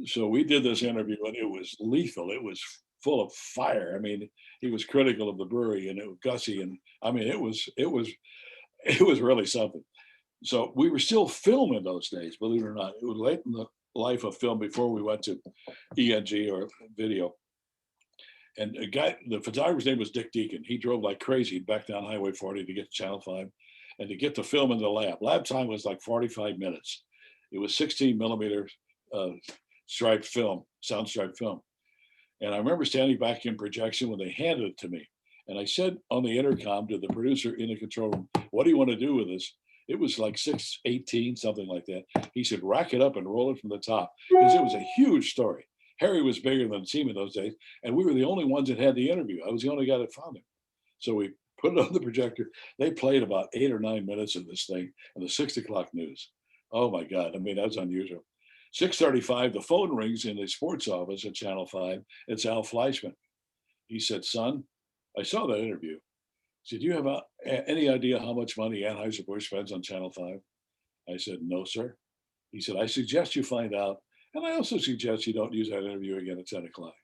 So we did this interview, and it was lethal. It was full of fire. I mean, he was critical of the brewery and Gussie, and I mean, it was really something. So we were still filming those days, believe it or not. It was late in the life of film before we went to ENG or video. And the photographer's name was Dick Deacon. He drove like crazy back down Highway 40 to get to Channel 5 and to get the film in the lab. Lab time was like 45 minutes. It was 16 millimeter striped film, sound striped film. And I remember standing back in projection when they handed it to me. And I said on the intercom to the producer in the control room, "What do you want to do with this?" It was like 6:18, something like that. He said, rack it up and roll it from the top because it was a huge story. Harry was bigger than the team in those days, and we were the only ones that had the interview. I was the only guy that found him. So we put it on the projector. They played about 8 or 9 minutes of this thing and the 6 o'clock news. Oh my God. I mean, that's unusual. 6:35, the phone rings in the sports office at Channel 5. It's Al Fleischman. He said, son, I saw that interview. He said, do you have any idea how much money Anheuser-Busch spends on Channel 5? I said, no, sir. He said, I suggest you find out. And I also suggest you don't use that interview again at 10 o'clock.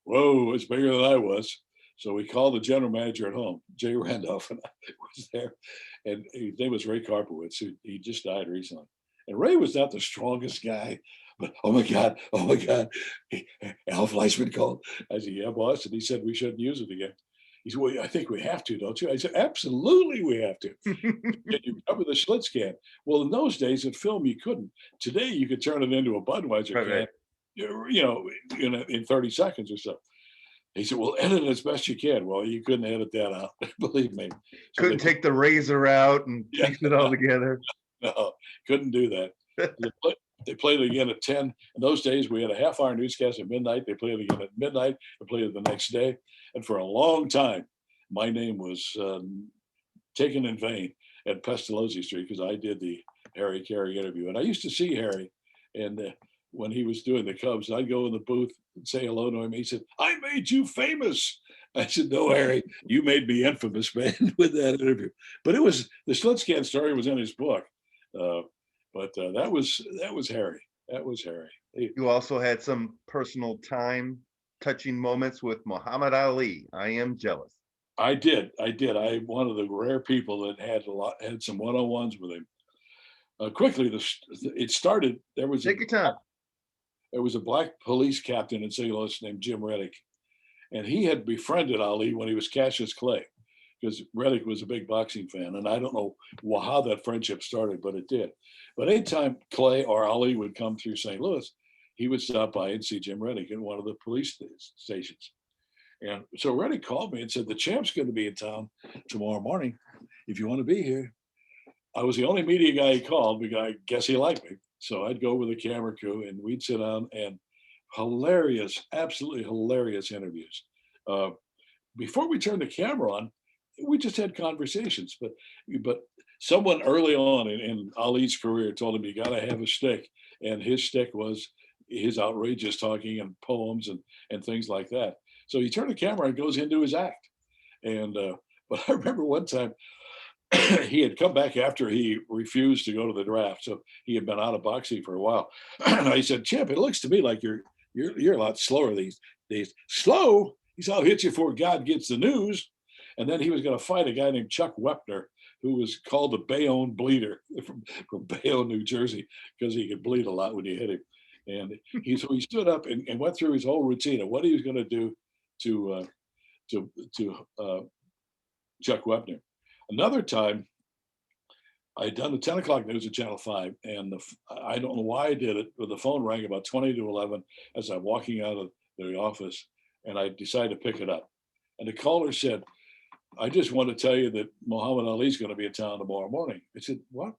Whoa, it's bigger than I was. So we called the general manager at home, Jay Randolph, and I was there. And his name was Ray Karpowitz, who he just died recently. And Ray was not the strongest guy, but oh my God, Al Fleischman called. I said, yeah, boss. And he said, we shouldn't use it again. He said, well, I think we have to, don't you? I said, absolutely we have to. Can you cover the Schlitz can? Well, in those days, in film, you couldn't. Today, you could turn it into a Budweiser can, in 30 seconds or so. He said, well, edit it as best you can. Well, you couldn't edit that out, believe me. So couldn't take the razor out and piece it all together. No, couldn't do that. They played it again at 10. In those days, we had a half-hour newscast at midnight. They played it again at midnight. They played it the next day. And for a long time, my name was taken in vain at Pestalozzi Street because I did the Harry Carey interview. And I used to see Harry, and when he was doing the Cubs, I'd go in the booth and say hello to him. He said, I made you famous. I said, no, Harry, you made me infamous, man, with that interview. But it was, the Schlitzcan story was in his book. But that was Harry. That was Harry. You also had some personal time touching moments with Muhammad Ali. I am jealous. I did. I'm one of the rare people that had some one-on-ones with him. Quickly, it started. Take your time. There was a black police captain in St. Louis named Jim Reddick, and he had befriended Ali when he was Cassius Clay, because Reddick was a big boxing fan. And I don't know how that friendship started, but it did. But anytime Clay or Ali would come through St. Louis, he would stop by and see Jim Reddick in one of the police stations. And so Reddick called me and said, the champ's going to be in town tomorrow morning if you want to be here. I was the only media guy he called because I guess he liked me. So I'd go with the camera crew and we'd sit down and hilarious, absolutely hilarious interviews. Before we turned the camera on, we just had conversations. But someone early on in Ali's career told him, you got to have a shtick. And his shtick was his outrageous talking and poems and things like that. So he turned the camera and goes into his act. And but I remember one time he had come back after he refused to go to the draft. So he had been out of boxing for a while. And I said, champ, it looks to me like you're a lot slower these days. Slow? He said, I'll hit you before God gets the news. And then he was going to fight a guy named Chuck Wepner, who was called the Bayonne Bleeder from Bayonne, New Jersey, because he could bleed a lot when you hit him. And he stood up and went through his whole routine of what he was going to do to Chuck Wepner. Another time, I'd done the 10 o'clock news at Channel 5, and I don't know why I did it, but the phone rang about 20 to 11 as I'm walking out of the office, and I decided to pick it up. And the caller said, I just want to tell you that Muhammad Ali's going to be in town tomorrow morning. I said, what?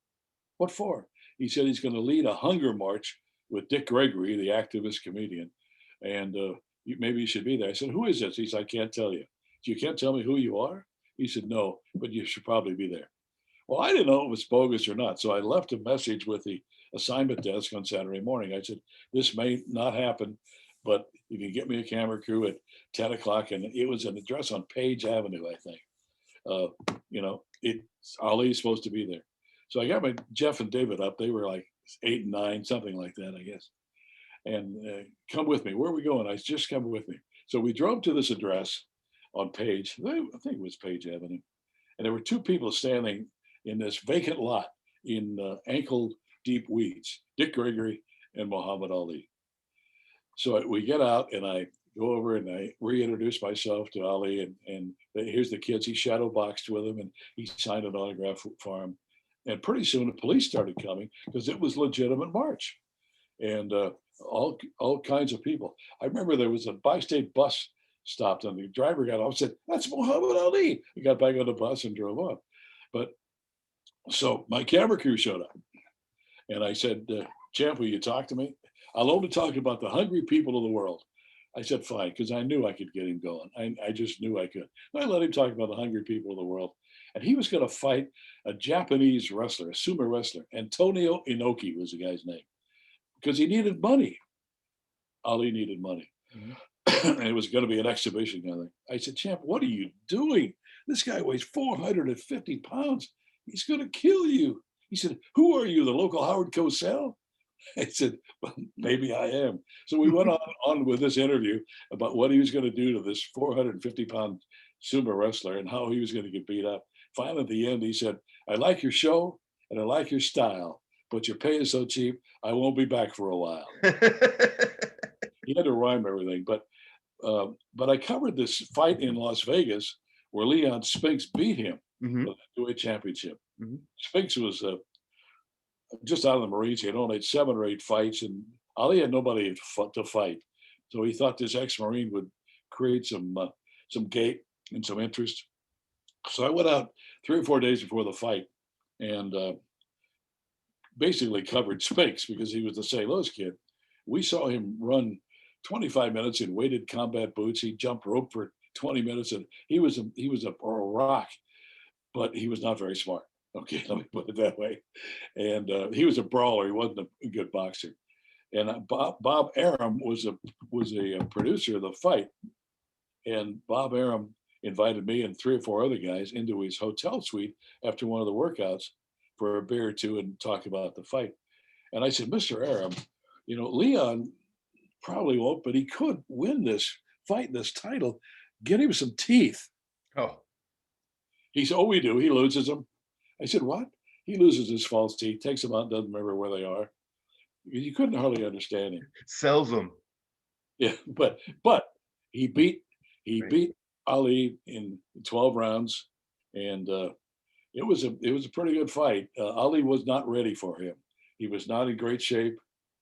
What for? He said he's going to lead a hunger march with Dick Gregory, the activist comedian, and maybe you should be there. I said, who is this? He said, I can't tell you. So you can't tell me who you are? He said, no, but you should probably be there. Well, I didn't know it was bogus or not. So I left a message with the assignment desk on Saturday morning. I said, this may not happen, but you can get me a camera crew at 10 o'clock. And it was an address on Page Avenue, I think. Ali's supposed to be there. So I got my Jeff and David up. They were like 8 and 9, something like that, I guess. And come with me. Where are we going? I said, just come with me. So we drove to this address on Page. I think it was Page Avenue. And there were two people standing in this vacant lot in ankle deep weeds, Dick Gregory and Muhammad Ali. So we get out and I go over and I reintroduce myself to Ali and here's the kids. He shadow boxed with him and he signed an autograph for him. And pretty soon the police started coming because it was a legitimate march. And all kinds of people. I remember there was a bi-state bus stopped and the driver got off and said, that's Muhammad Ali. He got back on the bus and drove off. But So my camera crew showed up, and I said, Champ, will you talk to me? I'll only talk about the hungry people of the world. I said, fine, because I knew I could get him going. I just knew I could. I let him talk about the hungry people of the world. And he was going to fight a Japanese wrestler, a sumo wrestler. Antonio Inoki was the guy's name, because he needed money. Ali needed money. And it was going to be an exhibition kind of thing. I said, Champ, what are you doing? This guy weighs 450 pounds. He's going to kill you. He said, who are you, the local Howard Cosell? I said, well, maybe I am. So we went on with this interview about what he was going to do to this 450-pound sumo wrestler and how he was going to get beat up. Finally, at the end, he said, I like your show and I like your style, but your pay is so cheap, I won't be back for a while. He had to rhyme everything. But I covered this fight in Las Vegas where Leon Spinks beat him for the heavyweight championship. Spinks was just out of the Marines. He had only had 7 or 8 fights, and Ali had nobody to fight. So he thought this ex-Marine would create some gate and some interest. So I went out 3 or 4 days before the fight and basically covered Spinks because he was the St. Louis kid. We saw him run 25 minutes in weighted combat boots. He jumped rope for 20 minutes, and he was a rock, but he was not very smart. Okay, let me put it that way. And he was a brawler. He wasn't a good boxer. And Bob Arum was a producer of the fight. And Bob Arum invited me and 3 or 4 other guys into his hotel suite after one of the workouts for a beer or two and talk about the fight. And I said, Mr. Arum, Leon probably won't, but he could win this fight, this title. Get him some teeth. Oh. He said, oh, we do. He loses them. I said, what? He loses his false teeth, takes them out, doesn't remember where they are. You couldn't hardly understand him. Sells them. Yeah, but he beat Ali in 12 rounds, and it was a pretty good fight. Ali was not ready for him. He was not in great shape.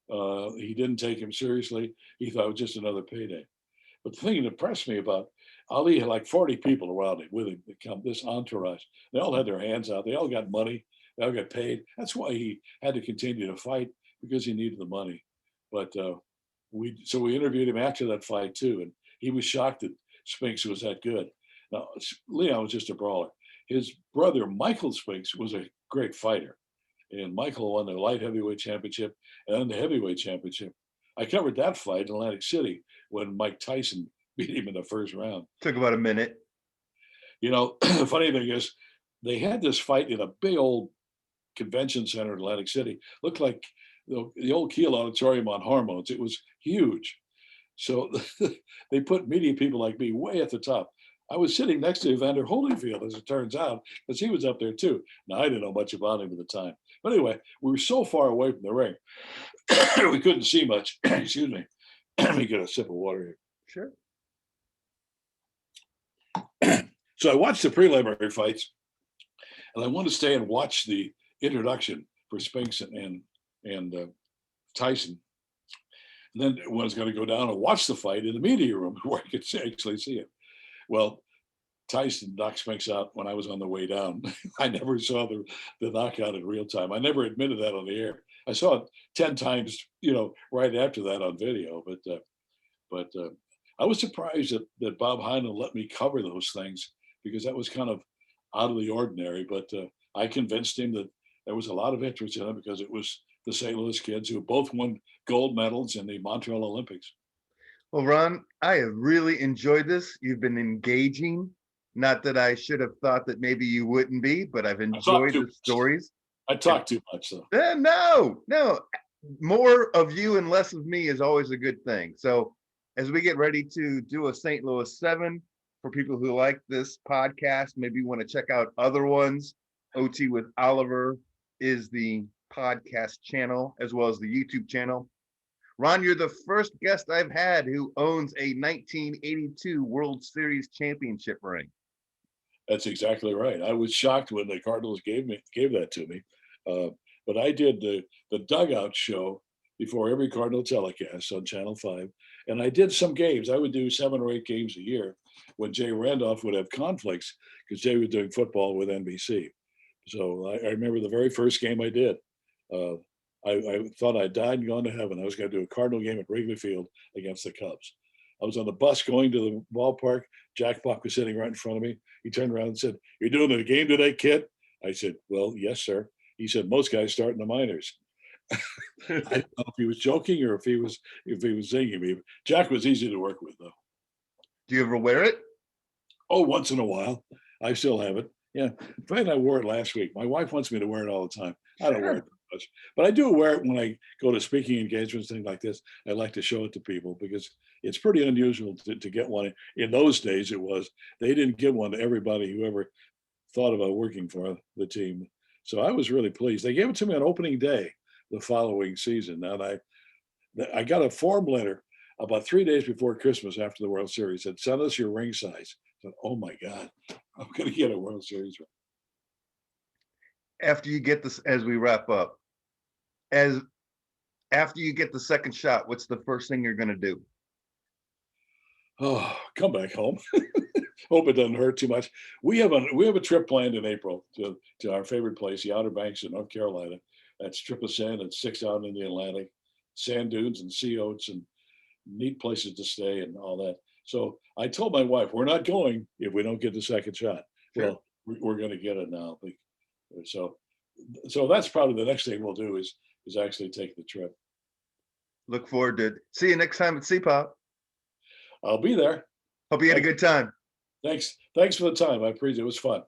He didn't take him seriously. He thought it was just another payday. But the thing that impressed me about Ali had like 40 people around him with him, this entourage. They all had their hands out. They all got money. They all got paid. That's why he had to continue to fight, because he needed the money. But we interviewed him after that fight too, and he was shocked that Spinks was that good. Now, Leon was just a brawler. His brother, Michael Spinks, was a great fighter. And Michael won the light heavyweight championship and the heavyweight championship. I covered that fight in Atlantic City when Mike Tyson beat him in the first round. Took about a minute. The funny thing is, they had this fight in a big old convention center in Atlantic City. Looked like the old Kiel Auditorium on hormones. It was huge. So they put media people like me way at the top. I was sitting next to Evander Holyfield, as it turns out, because he was up there too. Now, I didn't know much about him at the time. But anyway, we were so far away from the ring, we couldn't see much. Excuse me. Let me get a sip of water here. Sure. So I watched the preliminary fights, and I wanted to stay and watch the introduction for Spinks and Tyson. And then when I was going to go down and watch the fight in the media room where I could actually see it. Well, Tyson knocked Spinks out when I was on the way down. I never saw the knockout in real time. I never admitted that on the air. I saw it 10 times, right after that on video. But I was surprised that Bob Heinlein let me cover those things, because that was kind of out of the ordinary. But I convinced him that there was a lot of interest in it, because it was the St. Louis kids who both won gold medals in the Montreal Olympics. Well, Ron, I have really enjoyed this. You've been engaging. Not that I should have thought that maybe you wouldn't be, but I've enjoyed the stories. I talk too much, though. No. More of you and less of me is always a good thing. So as we get ready to do a St. Louis 7, for people who like this podcast, maybe want to check out other ones, OT with Oliver is the podcast channel, as well as the YouTube channel. Ron, you're the first guest I've had who owns a 1982 World Series championship ring. That's exactly right. I was shocked when the Cardinals gave that to me. But I did the dugout show before every Cardinal telecast on Channel 5. And I did some games. I would do 7 or 8 games a year when Jay Randolph would have conflicts, because Jay was doing football with NBC. So I remember the very first game I did. Uh, I thought I died and gone to heaven. I was going to do a Cardinal game at Wrigley Field against the Cubs. I was on the bus going to the ballpark. Jack Buck was sitting right in front of me. He turned around and said, "You're doing the game today, kid?" I said, "Well, yes, sir." He said, "Most guys start in the minors." I don't know if he was joking or if he was singing me. Jack was easy to work with, though. Do you ever wear it? Oh, once in a while. I still have it. Yeah. In fact, I wore it last week. My wife wants me to wear it all the time. I don't wear it much, but I do wear it when I go to speaking engagements, things like this. I like to show it to people because it's pretty unusual to get one. In those days, they didn't give one to everybody who ever thought about working for the team. So I was really pleased. They gave it to me on opening day the following season. And I got a form letter about 3 days before Christmas after the World Series. It said, "Send us your ring size." I said, "Oh my God, I'm going to get a World Series ring." After you get this, as we wrap up, as after you get the second shot, what's the first thing you're going to do? Oh, come back home. Hope it doesn't hurt too much. We have a trip planned in April to our favorite place, the Outer Banks in North Carolina. That's strip of sand and 6 out in the Atlantic, sand dunes and sea oats and neat places to stay and all that. So I told my wife, we're not going if we don't get the second shot. Sure. Well, we're going to get it now. So, so that's probably the next thing we'll do is actually take the trip. Look forward to it. See you next time at CPOP. I'll be there. Hope you had a good time. Thanks for the time. I appreciate it. It was fun.